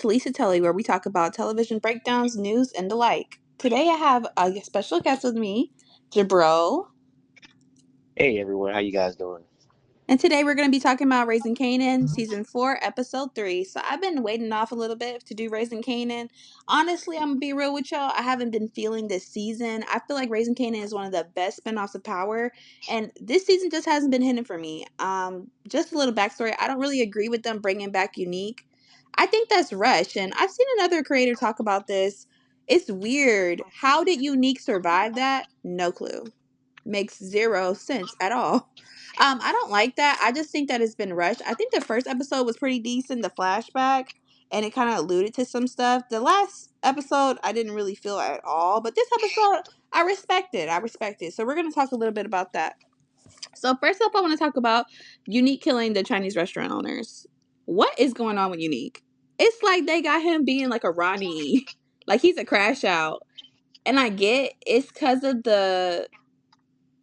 to Lisa Telly, where we talk about television breakdowns, news, and the like. Today I have a special guest with me, Jabro. Hey everyone, how you guys doing? And today we're going to be talking about Raising Kanan, season 4, episode 3. So I've been waiting off a little bit to do Raising Kanan. Honestly, I'm going to be real with y'all. I haven't been feeling this season. I feel like Raising Kanan is one of the best spinoffs of Power. And this season just hasn't been hitting for me. Just a little backstory. I don't really agree with them bringing back Unique. I think that's rush. And I've seen another creator talk about this. It's weird. How did Unique survive that? No clue. Makes zero sense at all. I don't like that. I just think that it's been rushed. I think the first episode was pretty decent, the flashback, and it kind of alluded to some stuff. The last episode, I didn't really feel at all, but this episode, I respect it. I respect it. So we're gonna talk a little bit about that. So first up, I want to talk about Unique killing the Chinese restaurant owners. What is going on with Unique? It's like they got him being like a Ronnie, like he's a crash out, and I get it's because of the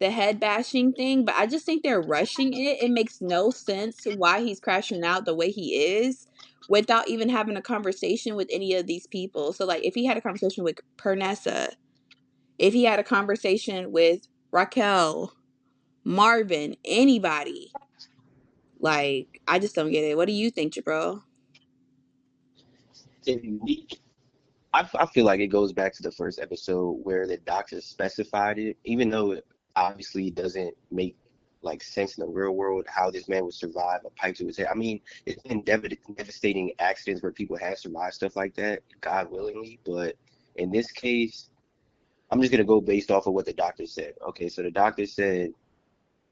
head bashing thing, but I just think they're rushing it. It makes no sense why he's crashing out the way he is without even having a conversation with any of these people. So, like, if he had a conversation with Pernessa, if he had a conversation with Raquel, Marvin, anybody, like, I just don't get it. What do you think, Jabro? In week, I feel like it goes back to the first episode where the doctor specified it, even though it obviously doesn't make like sense in the real world how this man would survive a pipe to his head. I mean, it's been devastating accidents where people have survived stuff like that, God willingly, but in this case, I'm just gonna go based off of what the doctor said. Okay, so the doctor said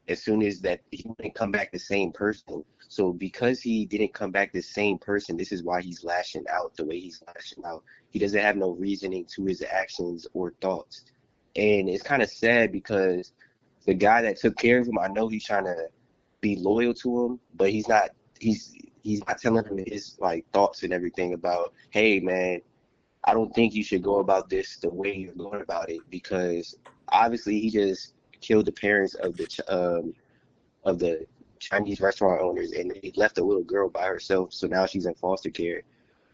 as soon as that he wouldn't come back the same person. So because he didn't come back the same person, this is why he's lashing out the way he's lashing out. He doesn't have no reasoning to his actions or thoughts. And it's kind of sad because the guy that took care of him, I know he's trying to be loyal to him, but he's not telling him his like thoughts and everything about, hey man, I don't think you should go about this the way you're going about it because obviously he just killed the parents of the Chinese restaurant owners, and they left a little girl by herself. So now she's in foster care,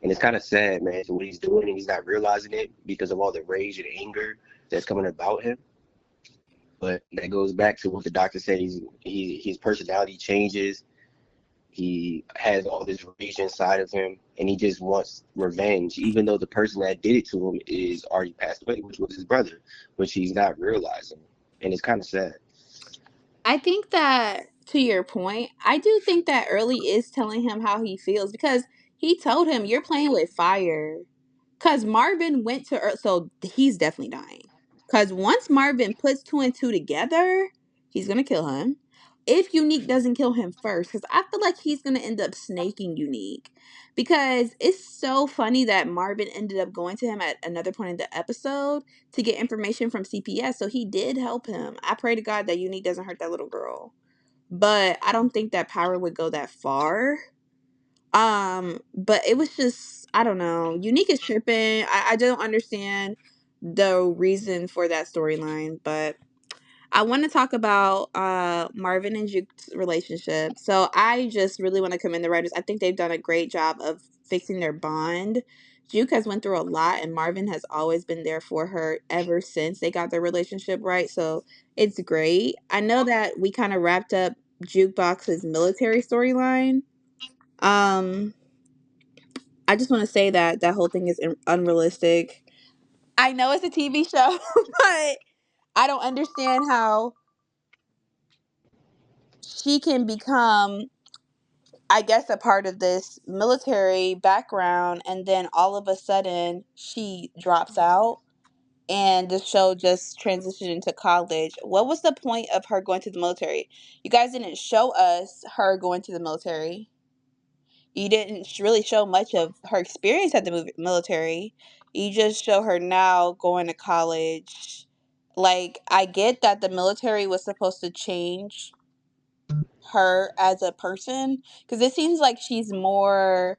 and it's kind of sad, man. So what he's doing, and he's not realizing it because of all the rage and anger that's coming about him. But that goes back to what the doctor said. His personality changes. He has all this rage inside of him, and he just wants revenge, even though the person that did it to him is already passed away, which was his brother, which he's not realizing, and it's kind of sad. I think that to your point, I do think that Early is telling him how he feels because he told him you're playing with fire. Cause Marvin went to Earth, so he's definitely dying. Cause once Marvin puts two and two together, he's gonna kill him. If Unique doesn't kill him first, because I feel like he's gonna end up snaking Unique. Because it's so funny that Marvin ended up going to him at another point in the episode to get information from CPS. So he did help him. I pray to God that Unique doesn't hurt that little girl. But I don't think that power would go that far. But it was just I don't know. Unique is tripping. I don't understand the reason for that storyline, but I want to talk about Marvin and Juke's relationship. So I just really want to commend the writers. I think they've done a great job of fixing their bond. Juke has went through a lot and Marvin has always been there for her ever since they got their relationship right. So it's great. I know that we kind of wrapped up Jukebox's military storyline. Um I just want to say that that whole thing is unrealistic. I know it's a TV show, but I don't understand how she can become, I guess, a part of this military background and then all of a sudden she drops out and the show just transitioned into college. What was the point of her going to the military? You guys didn't show us her going to the military. You didn't really show much of her experience at the military. You just show her now going to college. Like, I get that the military was supposed to change her as a person because it seems like she's more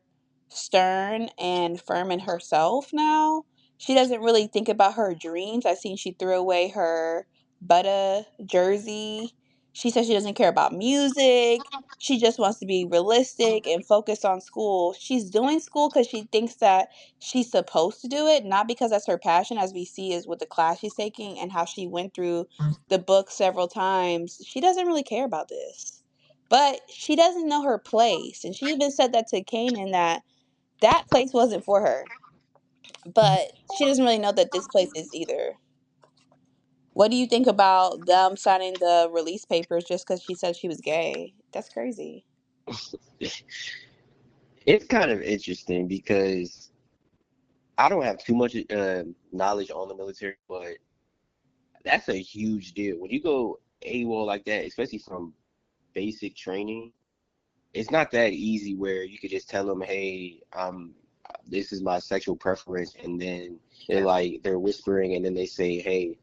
stern and firm in herself now. She doesn't really think about her dreams. I seen she threw away her Butter jersey. She says she doesn't care about music. She just wants to be realistic and focus on school. She's doing school because she thinks that she's supposed to do it, not because that's her passion, as we see is with the class she's taking and how she went through the book several times. She doesn't really care about this. But she doesn't know her place. And she even said that to Kanan that that place wasn't for her. But she doesn't really know that this place is either. What do you think about them signing the release papers just because she said she was gay? That's crazy. It's kind of interesting because I don't have too much knowledge on the military, but that's a huge deal. When you go AWOL like that, especially from basic training, it's not that easy where you could just tell them, "Hey, this is my sexual preference," and then they're whispering, and then they say, "Hey,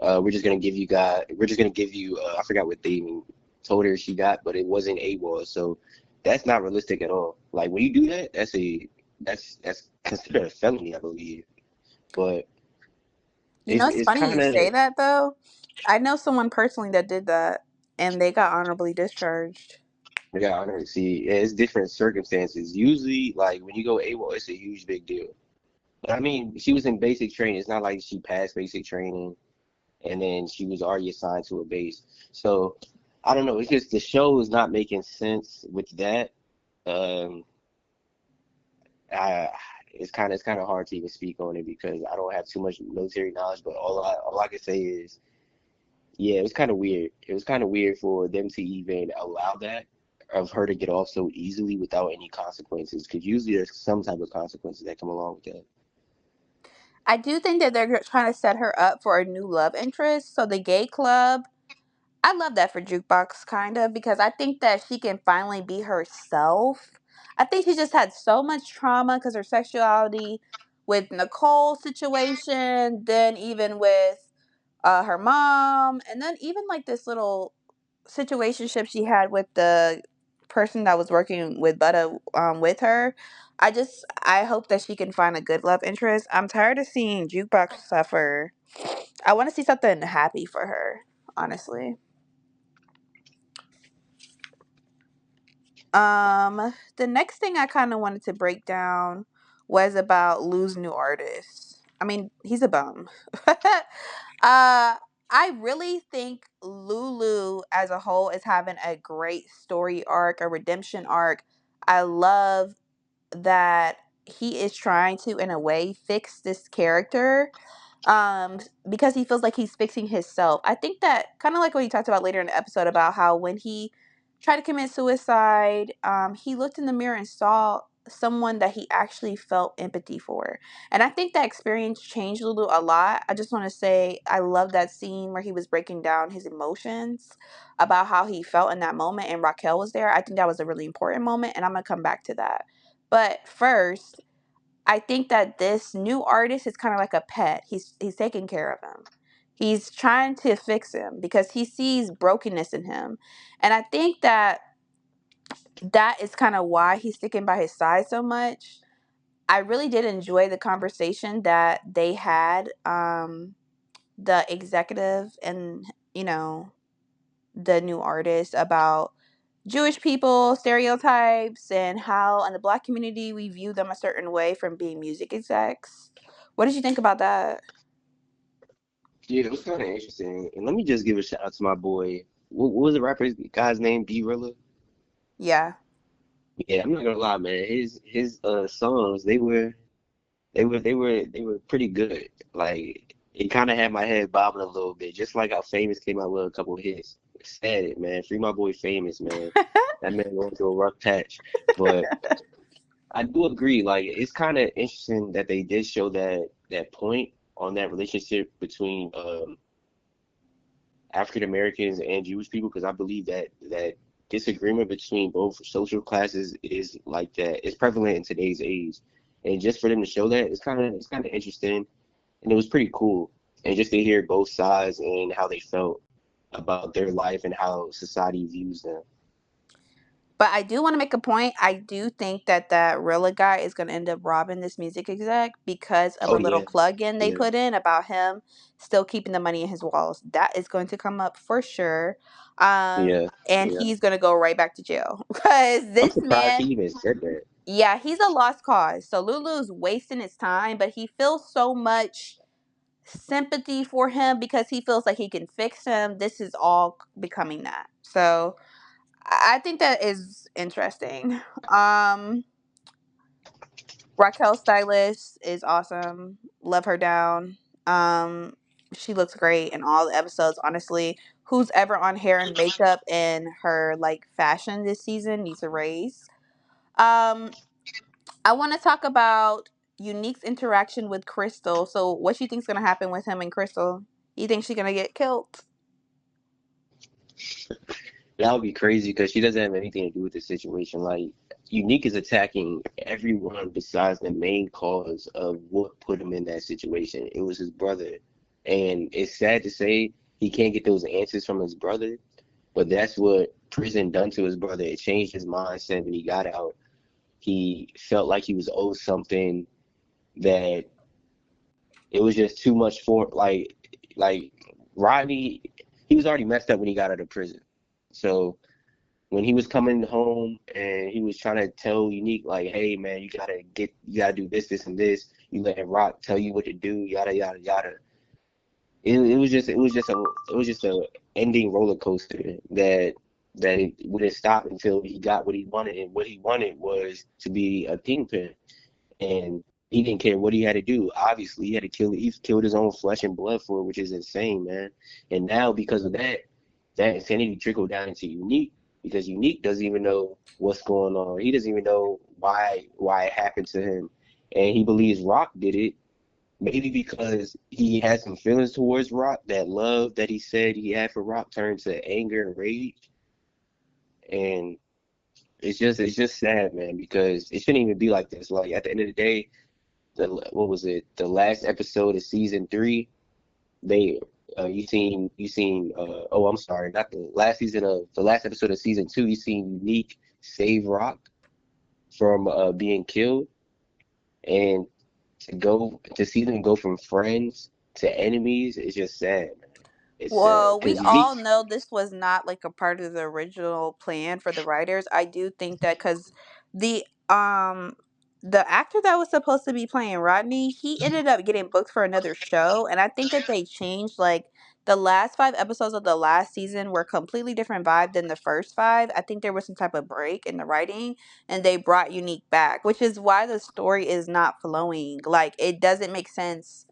we're just gonna give you I forgot what they even told her she got, but it wasn't AWOL, so that's not realistic at all. Like when you do that, that's considered a felony, I believe. But You know, it's it's funny kind you of say that though. I know someone personally that did that and they got honorably discharged. yeah, I don't see. Yeah, it's different circumstances. Usually, like when you go AWOL, it's a huge big deal. But I mean, she was in basic training. It's not like she passed basic training and then she was already assigned to a base. So I don't know. It's just the show is not making sense with that. Um, I, it's kind of hard to even speak on it because I don't have too much military knowledge. But all I can say is, yeah, it was kind of weird. It was kind of weird for them to even allow that of her to get off so easily without any consequences. Because usually there's some type of consequences that come along with that. I do think that they're trying to set her up for a new love interest. So the gay club, I love that for Jukebox, kind of, because I think that she can finally be herself. I think she just had so much trauma because her sexuality with Nicole's situation, then even with her mom, and then even like this little situationship she had with the person that was working with Butta with her. I hope that she can find a good love interest. I'm tired of seeing Jukebox suffer. I want to see something happy for her, honestly. The next thing I kind of wanted to break down was about Lou's new artist. I mean, he's a bum. I really think Lulu as a whole is having a great story arc, a redemption arc. I love that he is trying to, in a way, fix this character because he feels like he's fixing himself. I think that kind of like what he talked about later in the episode about how when he tried to commit suicide, he looked in the mirror and saw someone that he actually felt empathy for. And I think that experience changed Lulu a lot. I just want to say I love that scene where he was breaking down his emotions about how he felt in that moment and Raquel was there. I think that was a really important moment and I'm going to come back to that. But first, I think that this new artist is kind of like a pet. He's taking care of him. He's trying to fix him because he sees brokenness in him. And I think that that is kind of why he's sticking by his side so much. I really did enjoy the conversation that they had, the executive and, you know, the new artist about Jewish people, stereotypes, and how in the black community we view them a certain way from being music execs. What did you think about that? Yeah, it was kind of interesting. And let me just give a shout out to my boy. What was the rapper guy's name? B Rilla. Yeah. Yeah, I'm not gonna lie, man. His songs they were pretty good. Like it kind of had my head bobbing a little bit, just like how Famous came out with a couple of hits. Sad it, man. Free my boy Famous, man. That man going through a rough patch. But I do agree. Like it's kind of interesting that they did show that point on that relationship between African Americans and Jewish people, because I believe that disagreement between both social classes is like that. It's prevalent in today's age, and just for them to show that, it's kind of interesting, and it was pretty cool. And just to hear both sides and how they felt about their life and how society views them. But I do want to make a point. I do think that that Rilla guy is going to end up robbing this music exec because of Oh a little yeah, plug-in they yeah, put in about him still keeping the money in his walls. That is going to come up for sure. yeah, And yeah. he's going to go right back to jail because I'm this surprised he man, even said that. yeah, he's a lost cause. So Lulu's wasting his time, but he feels so much sympathy for him because he feels like he can fix him. This is all becoming that. So I think that is interesting. Um, Raquel Stylist is awesome. Love her down. Um, she looks great in all the episodes. Honestly, who's ever on hair and makeup and her like fashion this season needs a raise. Um, I want to talk about Unique's interaction with Crystal. So, what you think's gonna happen with him and Crystal? You think she's gonna get killed? That would be crazy because she doesn't have anything to do with the situation. Like, Unique is attacking everyone besides the main cause of what put him in that situation. It was his brother. And it's sad to say he can't get those answers from his brother, but that's what prison done to his brother. It changed his mindset when he got out. He felt like he was owed something that it was just too much for like Rodney, he was already messed up when he got out of prison. So when he was coming home and he was trying to tell Unique like, "Hey man, you gotta do this, this, and this. You let Rock tell you what to do, yada yada yada." It was just a ending roller coaster that it wouldn't stop until he got what he wanted, and what he wanted was to be a kingpin, and he didn't care what he had to do. Obviously, he's killed his own flesh and blood for it, which is insane, man. And now because of that, that insanity trickled down into Unique because Unique doesn't even know what's going on. He doesn't even know why it happened to him, and he believes Rock did it. Maybe because he had some feelings towards Rock, that love that he said he had for Rock turned to anger and rage, and it's just sad, man. Because it shouldn't even be like this. Like at the end of the day, what was it? The last episode of season three, they you seen oh, I'm sorry, not the last episode of season two. You seen Unique save Rock from being killed, and to see them go from friends to enemies is just sad, man. It's sad Well, we because Unique. all know this was not like a part of the original plan for the writers. I do think that because the the actor that was supposed to be playing Rodney, he ended up getting booked for another show, and I think that they changed like the last 5 episodes of the last season were completely different vibe than the first five. I think there was some type of break in the writing, and they brought Unique back, which is why the story is not flowing. Like it doesn't make sense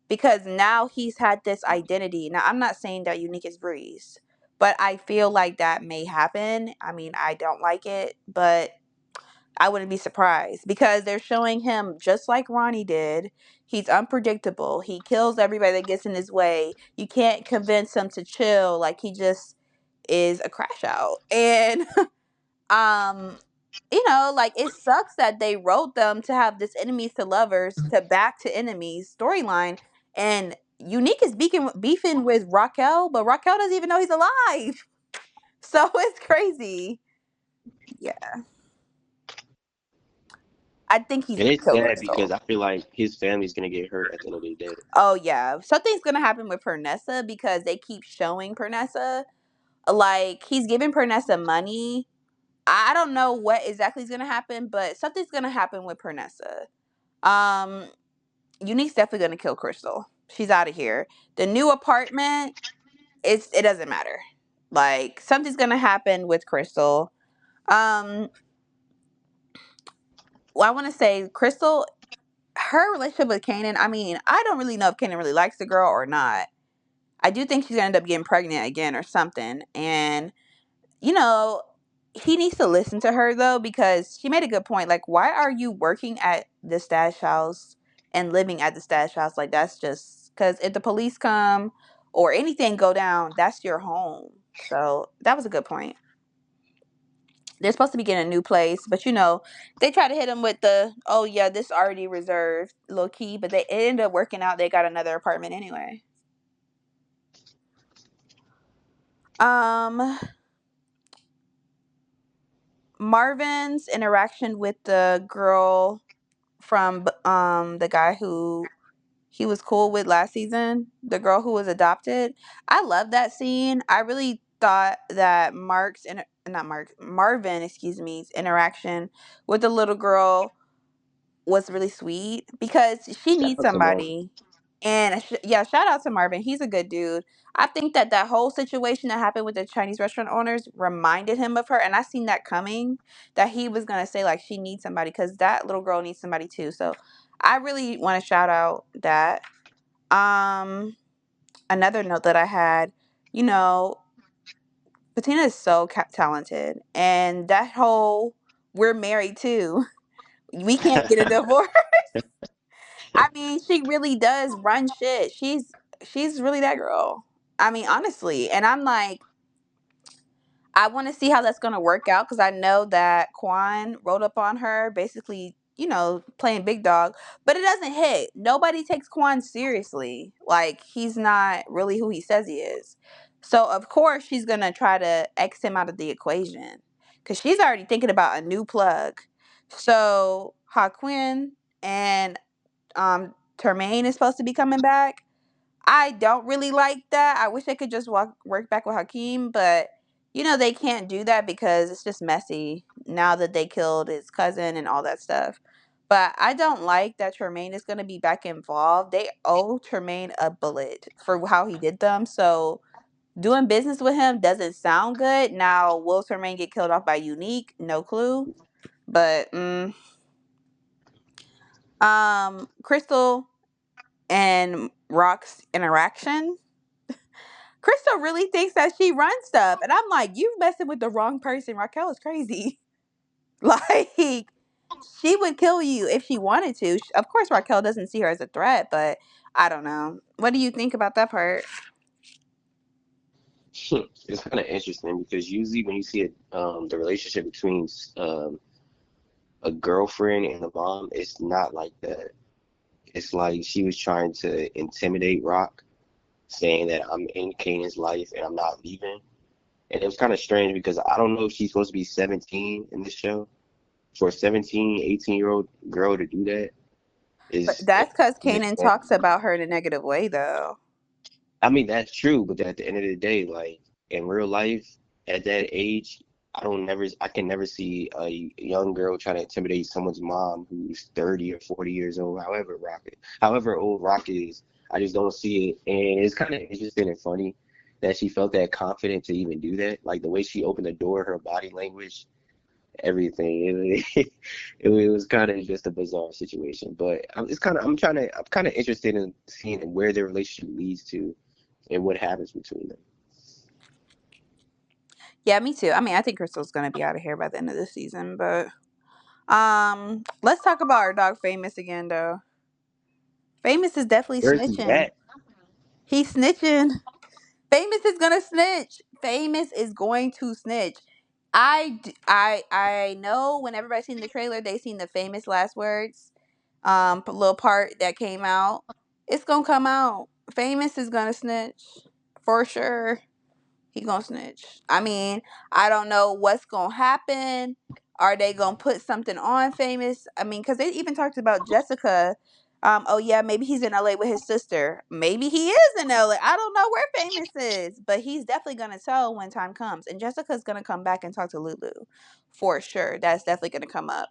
because now he's had this identity. Now, I'm not saying that Unique is Breeze, but I feel like that may happen. I mean, I don't like it, but I wouldn't be surprised because they're showing him just like Ronnie did. He's unpredictable. He kills everybody that gets in his way. You can't convince him to chill. Like he just is a crash out. And um like it sucks that they wrote them to have this enemies to lovers to back to enemies storyline, and Unique is beefing with Raquel, but Raquel doesn't even know he's alive. So it's crazy. Yeah, I think he's And gonna it's kill sad because Crystal. I feel like his family's gonna get hurt at the end of the day. Oh yeah, something's gonna happen with Pernessa because they keep showing Pernessa like he's giving Pernessa money. I don't know what exactly is gonna happen, but something's gonna happen with Pernessa. um Unique's definitely gonna kill Crystal. She's out of here. The new apartment, it doesn't matter. Like something's gonna happen with Crystal. Um, well, I want to say Crystal, her relationship with Kanan. I mean, I don't really know if Kanan really likes the girl or not. I do think she's gonna end up getting pregnant again or something. And you know, he needs to listen to her though because she made a good point. Like, why are you working at the stash house and living at the stash house? Like, that's just because if the police come or anything go down, that's your home. So that was a good point. They're supposed to be getting a new place, but they try to hit him with the, oh yeah, this already reserved, low key, but it ended up working out. They got another apartment anyway. Um, Marvin's interaction with the girl from the guy who he was cool with last season, the girl who was adopted. I love that scene. I really thought that not Mark Marvin, excuse me, interaction with the little girl was really sweet because she Shout needs out to Marvin. somebody. And yeah, shout out to Marvin. He's a good dude. I think that that whole situation that happened with the Chinese restaurant owners reminded him of her, and I seen that coming. That he was gonna say like she needs somebody because that little girl needs somebody too. So I really want to shout out that. Um, Another note that I had, you know, Patina is so talented, and that whole we're married too. We can't get a divorce. I mean, she really does run shit. She's really that girl. I mean, honestly, and I'm like, I want to see how that's gonna work out because I know that Quan wrote up on her, basically, playing big dog, but it doesn't hit. Nobody takes Quan seriously. Like he's not really who he says he is. So of course she's gonna try to X him out of the equation because she's already thinking about a new plug. So Haquin and Termaine is supposed to be coming back. I don't really like that. I wish they could just work back with Hakeem, but they can't do that because it's just messy now that they killed his cousin and all that stuff. But I don't like that Tremaine is going to be back involved. They owe Tremaine a bullet for how he did them. So doing business with him doesn't sound good. Now, will Tremaine get killed off by Unique? No clue. But Crystal and Rock's interaction. Crystal really thinks that she runs stuff. And I'm like, you messing with the wrong person. Raquel is crazy. Like, she would kill you if she wanted to. Of course, Raquel doesn't see her as a threat, but I don't know. What do you think about that part? It's kind of interesting because usually when you see the relationship between a girlfriend and a mom, it's not like that. It's like she was trying to intimidate Rock, saying that I'm in Kanan's life and I'm not leaving. And it was kind of strange because I don't know if she's supposed to be 17 in this show. For a 17, 18-year-old girl to do that But is that's because just, Kanan talks about her in a negative way, though. I mean, that's true, but at the end of the day, like in real life, at that age, I can never see a young girl trying to intimidate someone's mom who's 30 or 40 years old, however old Rocket is. I just don't see it. And it's kind of interesting and funny that she felt that confident to even do that. Like the way she opened the door, her body language, everything. It was kind of just a bizarre situation, but I'm kind of interested in seeing where their relationship leads to and what happens between them. Yeah, me too. I mean, I think Crystal's going to be out of here by the end of the season, but let's talk about our dog Famous again, though. Famous is definitely Where's he snitching. at? He's snitching. Famous is gonna snitch. Famous is going to snitch. I know when everybody seen the trailer, they seen the famous last words, little part that came out. It's gonna come out. Famous is gonna snitch for sure. He gonna snitch. I mean, I don't know what's gonna happen. Are they gonna put something on Famous? I mean, because they even talked about Jessica. Oh yeah, maybe he's in LA with his sister. Maybe he is in LA. I don't know where Famous is, but he's definitely gonna tell when time comes. And Jessica's gonna come back and talk to Lulu, for sure. That's definitely gonna come up.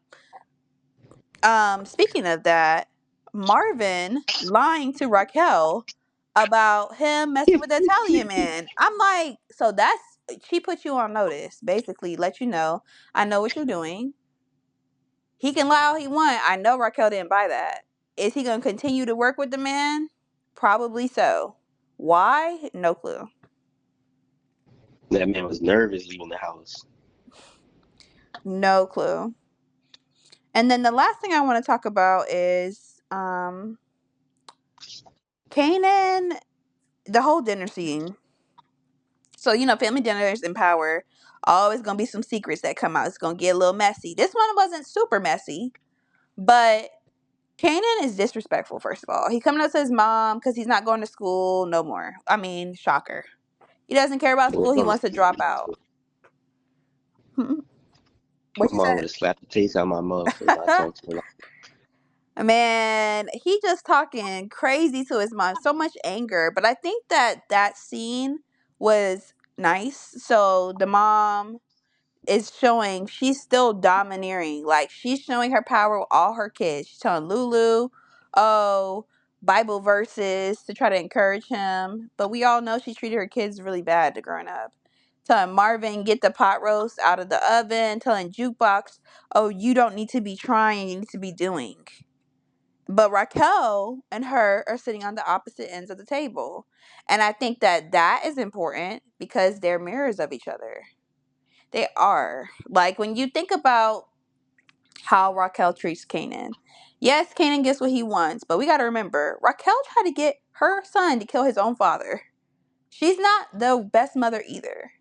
Speaking of that, Marvin lying to Raquel about him messing with the Italian man. I'm like, so that's she put you on notice, basically, let you know I know what you're doing. He can lie all he want. I know Raquel didn't buy that. Is he gonna continue to work with the man? Probably so. Why? No clue. That man was nervous leaving the house. No clue. And then the last thing I want to talk about is Kanan, the whole dinner scene. So, family dinners in power, always gonna be some secrets that come out. It's gonna get a little messy. This one wasn't super messy, but Kanan is disrespectful, first of all. He coming up to his mom because he's not going to school no more. I mean, shocker. He doesn't care about What's school, he wrong wants to with drop out. What My you mom said? would have slapped the taste out of my mouth if I talked to her like Man, he just talking crazy to his mom, so much anger. But I think that that scene was nice. So the mom is showing she's still domineering. Like she's showing her power with all her kids. She's telling Lulu, oh, Bible verses to try to encourage him. But we all know she treated her kids really bad to growing up. Telling Marvin, get the pot roast out of the oven. Telling Jukebox, oh, you don't need to be trying, you need to be doing. But Raquel and her are sitting on the opposite ends of the table. And I think that that is important because they're mirrors of each other. They are. Like when you think about how Raquel treats Kanan. Yes, Kanan gets what he wants, but we got to remember Raquel tried to get her son to kill his own father. She's not the best mother either.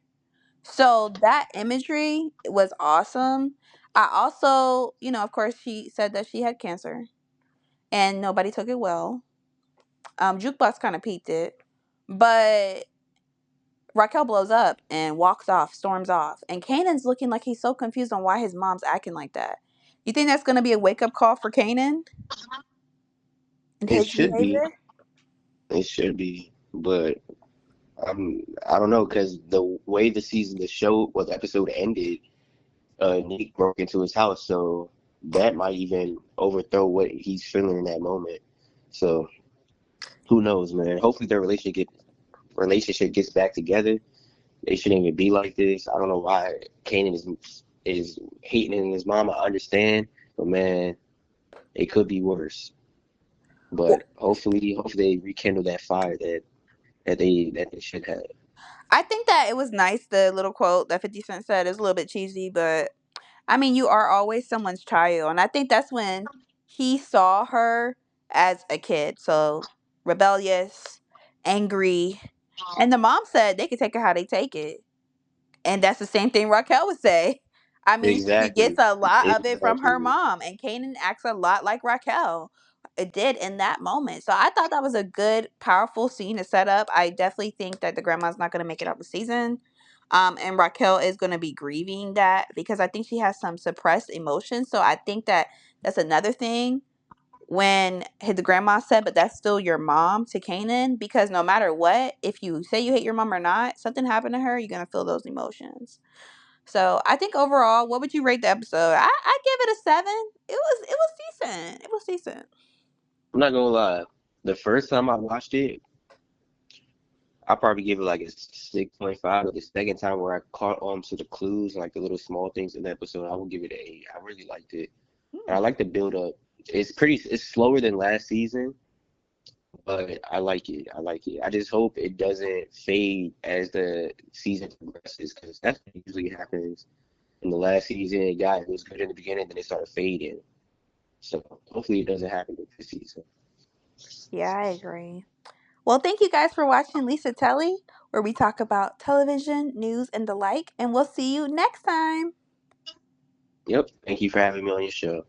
So that imagery was awesome. I also, of course, she said that she had cancer and nobody took it well. Jukebox kind of peeped it, but Raquel blows up and walks off, storms off, and Kanan's looking like he's so confused on why his mom's acting like that. You think that's gonna be a wake up call for Kanan and it his should be. behavior? It should be. But I don't know because the way the show, well, the episode ended, Nick broke into his house, so that might even overthrow what he's feeling in that moment. So who knows, man? Hopefully their relationship gets back together. They shouldn't even be like this. I don't know why Kanan is hating his mom. I understand, but man, it could be worse. Well, But hopefully they rekindle that fire that they should have. I think that it was nice. The little quote that 50 Cent said is a little bit cheesy, but I mean, you are always someone's child, and I think that's when he saw her as a kid, so rebellious, angry, and the mom said they could take her how they take it. And that's the same thing Raquel would say. I mean, she gets Exactly. a lot of it from her Exactly. mom, and Kanan acts a lot like Raquel. It did in that moment. So I thought that was a good, powerful scene to set up. I definitely think that the grandma's not going to make it out the season. And Raquel is going to be grieving that because I think she has some suppressed emotions. So I think that that's another thing when the grandma said, but that's still your mom to Kanan, because no matter what, if you say you hate your mom or not, something happened to her, you're gonna feel those emotions. So I think overall, what would you rate the episode? I give it a 7. It was decent. It was decent. I'm not gonna lie. The first time I watched it, I probably give it like a 6.5. But the second time where I caught on to the clues and like the little small things in the episode, I would give it an 8. I really liked it. And I Hmm. like the build up. It's slower than last season, but I like it. I like it. I just hope it doesn't fade as the season progresses, because that's what usually happens in the last season. It was good in the beginning, then it started fading. So hopefully it doesn't happen with this season. Yeah, I agree. Well, thank you guys for watching Lisa Telly, where we talk about television, news, and the like. And we'll see you next time. Yep. Thank you for having me on your show.